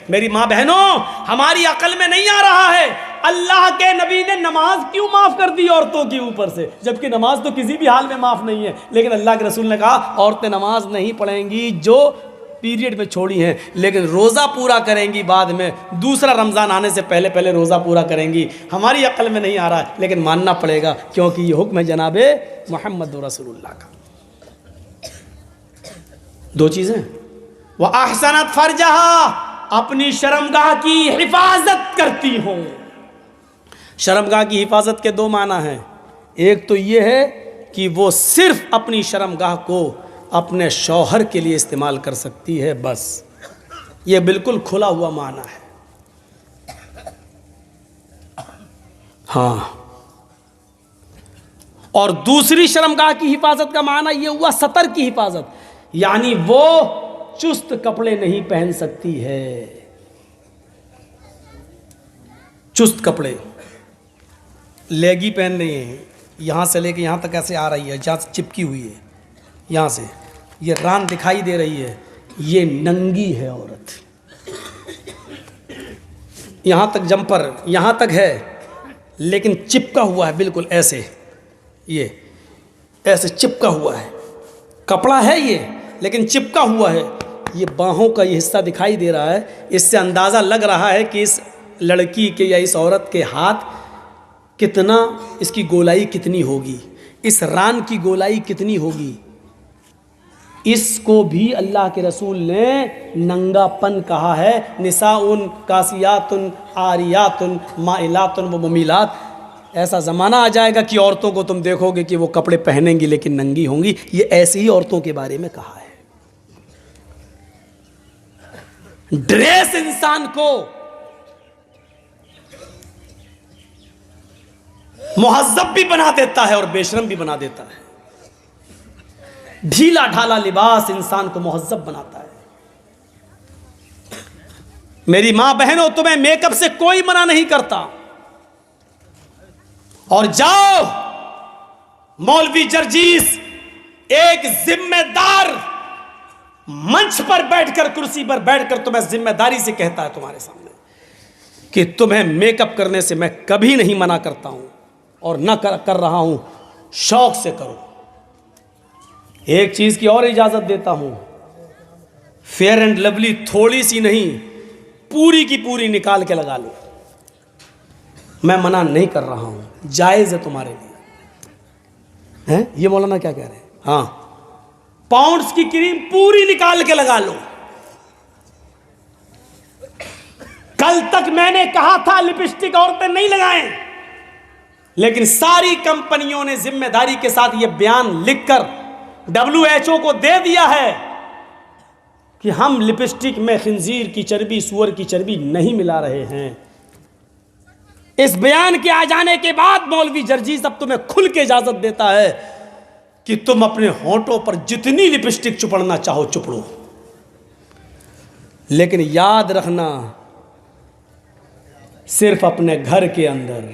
मेरी माँ बहनों, हमारी अकल में नहीं आ रहा है अल्लाह के नबी ने नमाज क्यों माफ़ कर दी औरतों के ऊपर से, जबकि नमाज तो किसी भी हाल में माफ़ नहीं है। लेकिन अल्लाह के रसूल ने कहा औरतें नमाज नहीं पढ़ेंगी जो पीरियड में छोड़ी हैं, लेकिन रोज़ा पूरा करेंगी बाद में, दूसरा रमज़ान आने से पहले पहले रोज़ा पूरा करेंगी। हमारी अकल में नहीं आ रहा है, लेकिन मानना पड़ेगा क्योंकि ये हुक्म है जनाबे मोहम्मद रसूलुल्लाह का। दो चीज़ें, वह अहसनत फरजहा, अपनी शर्मगाह की हिफाजत करती हो। शर्मगाह की हिफाजत के दो माना हैं, एक तो ये है कि वो सिर्फ अपनी शर्मगाह को अपने शौहर के लिए इस्तेमाल कर सकती है, बस ये बिल्कुल खुला हुआ माना है। हाँ, और दूसरी शर्मगाह की हिफाजत का माना ये हुआ सतर की हिफाजत, यानी वो चुस्त कपड़े नहीं पहन सकती है। चुस्त कपड़े, लेगी पहन रही है, यहां से लेके यहां तक ऐसे आ रही है, जहां से चिपकी हुई है, यहां से ये रान दिखाई दे रही है, ये नंगी है औरत। यहां तक जंपर यहां तक है, लेकिन चिपका हुआ है बिल्कुल ऐसे, ये ऐसे चिपका हुआ है, कपड़ा है ये लेकिन चिपका हुआ है। ये बाहों का ये हिस्सा दिखाई दे रहा है, इससे अंदाज़ा लग रहा है कि इस लड़की के या इस औरत के हाथ कितना, इसकी गोलाई कितनी होगी, इस रान की गोलाई कितनी होगी। इसको भी अल्लाह के रसूल ने नंगापन कहा है। निसाउन कासियातुन आरियातुन माइलातुन व मुमीलात। ऐसा ज़माना आ जाएगा कि औरतों को तुम देखोगे कि वो कपड़े पहनेंगी लेकिन नंगी होंगी। ये ऐसी ही औरतों के बारे में कहा है। ड्रेस इंसान को मुहज्जब भी बना देता है और बेशरम भी बना देता है। ढीला ढाला लिबास इंसान को मुहज्जब बनाता है। मेरी मां बहनों, तुम्हें मेकअप से कोई मना नहीं करता, और जाओ मौलवी जर्जीस एक जिम्मेदार मंच पर बैठकर, कुर्सी पर बैठकर तुम्हें जिम्मेदारी से कहता है तुम्हारे सामने कि तुम्हें मेकअप करने से मैं कभी नहीं मना करता हूं और न कर रहा हूं, शौक से करो। एक चीज की और इजाजत देता हूं, फेयर एंड लवली थोड़ी सी नहीं, पूरी की पूरी निकाल के लगा लो। मैं मना नहीं कर रहा हूं, जायज है तुम्हारे लिए। हैं ये मौलाना क्या कह रहे हैं? हाँ, पाउंड्स की क्रीम पूरी निकाल के लगा लो। कल तक मैंने कहा था लिपस्टिक औरतें नहीं लगाएं, लेकिन सारी कंपनियों ने जिम्मेदारी के साथ यह बयान लिखकर WHO को दे दिया है कि हम लिपस्टिक में खिंजीर की चर्बी, सूअर की चर्बी नहीं मिला रहे हैं। इस बयान के आ जाने के बाद मौलवी जर्जीस अब तुम्हें खुल के इजाजत देता है कि तुम अपने होंठों पर जितनी लिपस्टिक चुपड़ना चाहो चुपड़ो, लेकिन याद रखना सिर्फ अपने घर के अंदर,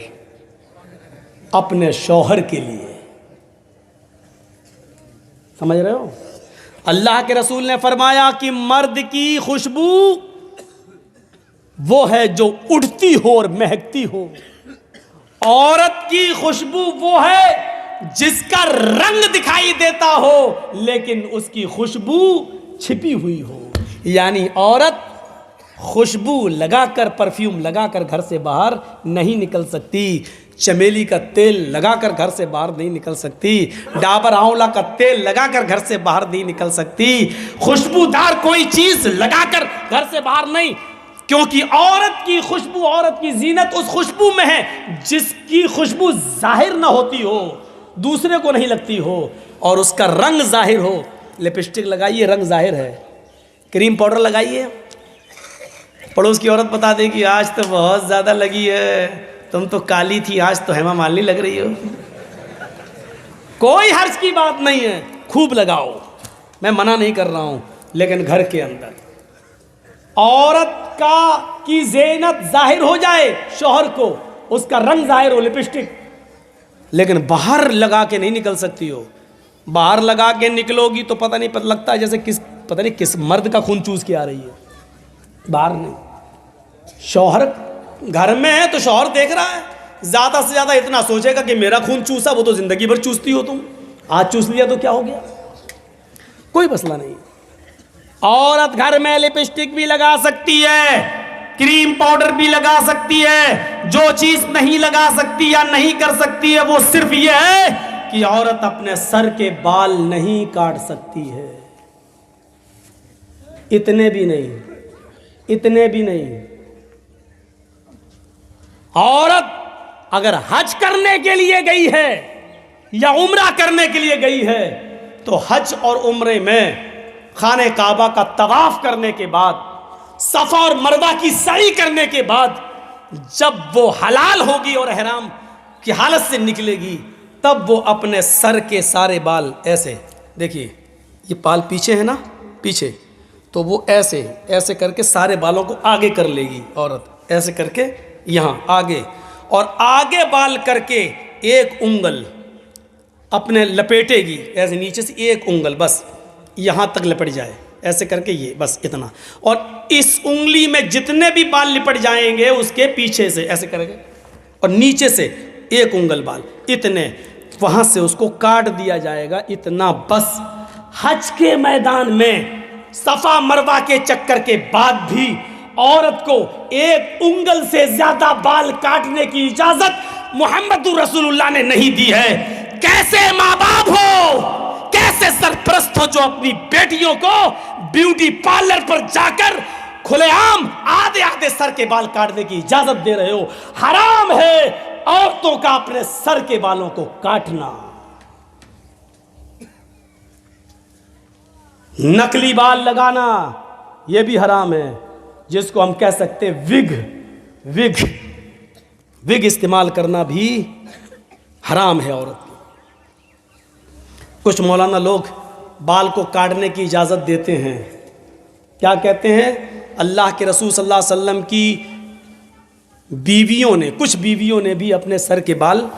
अपने शौहर के लिए। समझ रहे हो? अल्लाह के रसूल ने फरमाया कि मर्द की खुशबू वो है जो उड़ती हो और महकती हो, औरत की खुशबू वो है जिसका रंग दिखाई देता हो लेकिन उसकी खुशबू छिपी हुई हो। यानी औरत खुशबू लगाकर, परफ्यूम लगाकर घर से बाहर नहीं निकल सकती, चमेली का तेल लगाकर घर से बाहर नहीं निकल सकती, डाबर आंवला का तेल लगाकर घर से बाहर नहीं निकल सकती, खुशबूदार कोई चीज लगाकर घर से बाहर नहीं, क्योंकि औरत की खुशबू, औरत की जीनत उस खुशबू में है जिसकी खुशबू जाहिर ना होती हो, दूसरे को नहीं लगती हो और उसका रंग जाहिर हो। लिपस्टिक लगाइए, रंग जाहिर है। क्रीम पाउडर लगाइए, पड़ोस की औरत बता दे कि आज तो बहुत ज़्यादा लगी है, तुम तो काली थी, आज तो हेमा मालिनी लग रही हो। कोई हर्ज की बात नहीं है, खूब लगाओ, मैं मना नहीं कर रहा हूँ, लेकिन घर के अंदर औरत का की ज़ीनत जाहिर हो जाए, शौहर को उसका रंग जाहिर हो, लिपस्टिक, लेकिन बाहर लगा के नहीं निकल सकती हो। बाहर लगा के निकलोगी तो पता नहीं, पता लगता है जैसे पता नहीं किस मर्द का खून चूस के आ रही है, बाहर नहीं। शौहर घर में है तो शौहर देख रहा है, ज़्यादा से ज़्यादा इतना सोचेगा कि मेरा खून चूसा, वो तो ज़िंदगी भर चूसती हो तुम, आज चूस लिया तो क्या हो गया, कोई मसला नहीं। औरत घर में लिपस्टिक भी लगा सकती है, क्रीम पाउडर भी लगा सकती है, जो चीज नहीं लगा सकती या नहीं कर सकती है वो सिर्फ ये है कि औरत अपने सर के बाल नहीं काट सकती है। इतने भी नहीं, इतने भी नहीं। औरत अगर हज करने के लिए गई है या उम्रा करने के लिए गई है तो हज और उम्रे में खाने काबा का तवाफ करने के बाद, सफा और मरवा की सई करने के बाद, जब वो हलाल होगी और ihram की हालत से निकलेगी, तब वो अपने सर के सारे बाल ऐसे, देखिए ये बाल पीछे है ना, पीछे, तो वो ऐसे ऐसे करके सारे बालों को आगे कर लेगी औरत, ऐसे करके यहाँ आगे, और आगे बाल करके एक उंगल अपने लपेटेगी ऐसे, नीचे से एक उंगल बस यहाँ तक लिपट जाए, ऐसे करके ये बस इतना, और इस उंगली में जितने भी बाल लिपट जाएंगे उसके पीछे से ऐसे करेंगे, और नीचे से एक उंगल बाल, इतने वहाँ से उसको काट दिया जाएगा, इतना बस। हज के मैदान में सफ़ा मरवा के चक्कर के बाद भी औरत को एक उंगल से ज़्यादा बाल काटने की इजाज़त मुहम्मदुर रसूलुल्लाह ने नहीं दी है। कैसे माँ बाप हो, कैसे सरपरस्त हो जो अपनी बेटियों को ब्यूटी पार्लर पर जाकर खुलेआम आधे आधे सर के बाल काटने की इजाजत दे रहे हो। हराम है औरतों का अपने सर के बालों को काटना। नकली बाल लगाना यह भी हराम है, जिसको हम कह सकते हैं विग इस्तेमाल करना भी हराम है औरत की। कुछ मौलाना लोग बाल को काटने की इजाज़त देते हैं, क्या कहते हैं, अल्लाह के रसूल सल्लल्लाहु अलैहि वसल्लम की बीवियों ने, कुछ बीवियों ने भी अपने सर के बाल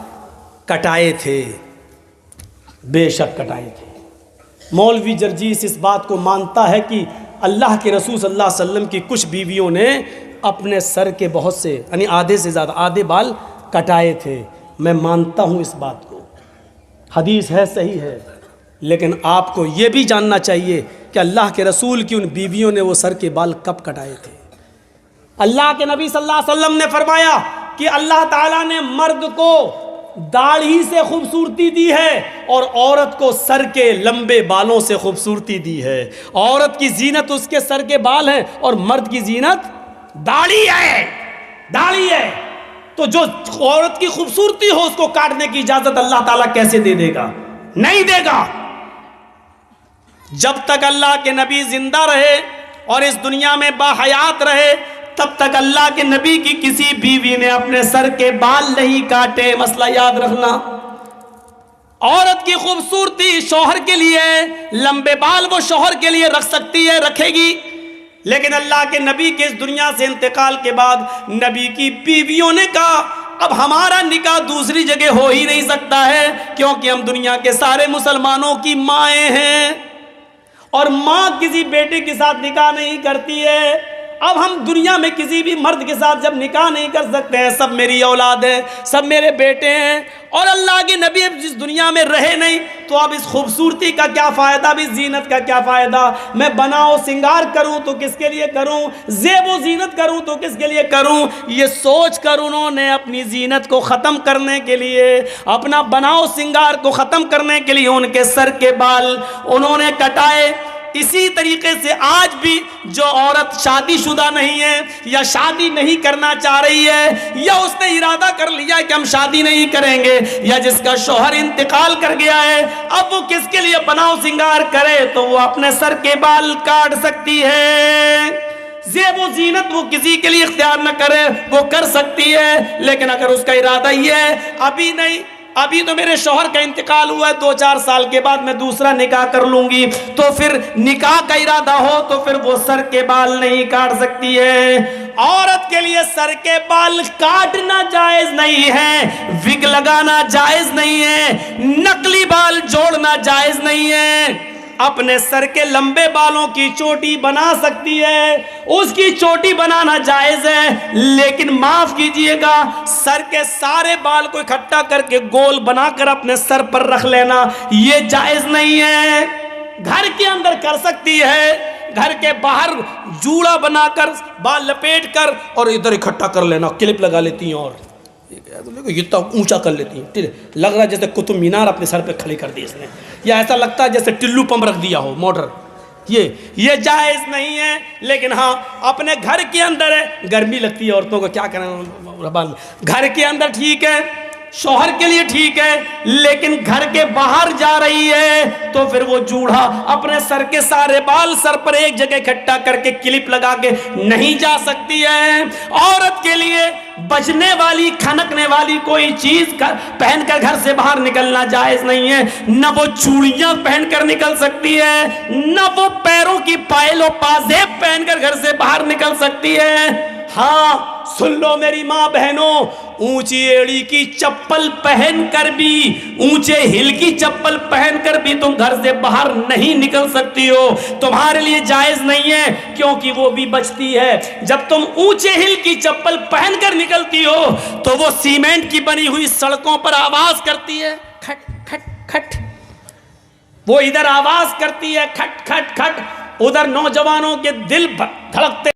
कटाए थे। बेशक कटाए थे। मौलवी जर्जीस इस बात को मानता है कि अल्लाह के रसूल सल्लल्लाहु अलैहि वसल्लम की कुछ बीवियों ने अपने सर के बहुत से यानी आधे से ज़्यादा आधे बाल कटाए थे। मैं मानता हूँ इस बात को, हदीस है, सही है, लेकिन आपको ये भी जानना चाहिए कि अल्लाह के रसूल की उन बीवियों ने वो सर के बाल कब कटाए थे। अल्लाह के नबी सल्लल्लाहु अलैहि वसल्लम ने फरमाया कि अल्लाह ताला ने मर्द को दाढ़ी से खूबसूरती दी है और औरत को सर के लंबे बालों से खूबसूरती दी है। औरत की जीनत उसके सर के बाल हैं और मर्द की जीनत दाढ़ी है, दाढ़ी है। तो जो औरत की खूबसूरती हो उसको काटने की इजाजत अल्लाह ताला कैसे दे देगा? नहीं देगा। जब तक अल्लाह के नबी जिंदा रहे और इस दुनिया में बाहयात रहे, तब तक अल्लाह के नबी की किसी बीवी ने अपने सर के बाल नहीं काटे। मसला याद रखना, औरत की खूबसूरती शौहर के लिए, लंबे बाल वो शौहर के लिए रख सकती है, रखेगी, लेकिन अल्लाह के नबी के इस दुनिया से इंतकाल के बाद नबी की बीवियों ने कहा अब हमारा निकाह दूसरी जगह हो ही नहीं सकता है, क्योंकि हम दुनिया के सारे मुसलमानों की माएँ हैं और माँ किसी बेटे के साथ निकाह नहीं करती है। अब हम दुनिया में किसी भी मर्द के साथ जब निकाह नहीं कर सकते हैं, सब मेरी औलाद है, सब मेरे बेटे हैं, और अल्लाह के नबी अब जिस दुनिया में रहे नहीं, तो अब इस खूबसूरती का क्या फ़ायदा, अब इस जीनत का क्या फ़ायदा? मैं बनाओ सिंगार करूं तो किसके लिए करूं, ज़ेबो जीनत करूं तो किसके लिए करूं? ये सोच कर उन्होंने अपनी जीनत को ख़त्म करने के लिए, अपना बनाओ सिंगार को ख़त्म करने के लिए उनके सर के बाल उन्होंने कटाए। इसी तरीके से आज भी जो औरत शादीशुदा नहीं है या शादी नहीं करना चाह रही है, या उसने इरादा कर लिया है कि हम शादी नहीं करेंगे, या जिसका शौहर इंतकाल कर गया है, अब वो किसके लिए बनाओ सिंगार करे? तो वो अपने सर के बाल काट सकती है। ज़ेबो जीनत वो किसी के लिए इख्तियार न करे, वो कर सकती है, लेकिन अगर उसका इरादा ये है अभी नहीं, अभी तो मेरे शौहर का इंतकाल हुआ है, 2-4 साल के बाद मैं दूसरा निकाह कर लूंगी, तो फिर निकाह का इरादा हो तो फिर वो सर के बाल नहीं काट सकती है। औरत के लिए सर के बाल काटना जायज नहीं है, विग लगाना जायज नहीं है, नकली बाल जोड़ना जायज नहीं है। अपने सर के लंबे बालों की चोटी बना सकती है, उसकी चोटी बनाना जायज है, लेकिन माफ कीजिएगा सर के सारे बाल को इकट्ठा करके गोल बनाकर अपने सर पर रख लेना यह जायज नहीं है। घर के अंदर कर सकती है, घर के बाहर जूड़ा बनाकर बाल लपेट कर और इधर इकट्ठा कर लेना, क्लिप लगा लेती हैं और इतना ऊंचा कर लेती हैं, ठीक है, लग रहा है जैसे कुतुब मीनार अपने सर पे खड़ी कर दी इसने, या ऐसा लगता है जैसे टिल्लू पंप रख दिया हो मोटर। ये जायज नहीं है। लेकिन हाँ अपने घर के अंदर है, गर्मी लगती है औरतों को, क्या करें, घर के अंदर ठीक है, शौहर के लिए ठीक है, लेकिन घर के बाहर जा रही है तो फिर वो जूड़ा अपने सर के सारे बाल सर पर एक जगह इकट्ठा करके क्लिप लगा के नहीं जा सकती है। औरत के लिए बजने वाली खनकने वाली कोई चीज पहनकर घर से बाहर निकलना जायज नहीं है। न वो चूड़ियां पहनकर निकल सकती है, न वो पैरों की पायल और पाजेब पहनकर घर से बाहर निकल सकती है। हाँ सुन लो मेरी माँ बहनों, ऊंची एड़ी की चप्पल पहनकर भी, ऊंचे हिल की चप्पल पहनकर भी तुम घर से बाहर नहीं निकल सकती हो, तुम्हारे लिए जायज नहीं है, क्योंकि वो भी बचती है। जब तुम ऊंचे हिल की चप्पल पहनकर निकलती हो तो वो सीमेंट की बनी हुई सड़कों पर आवाज करती है, खट खट खट, वो इधर आवाज करती है खट खट खट, उधर नौजवानों के दिल धड़कते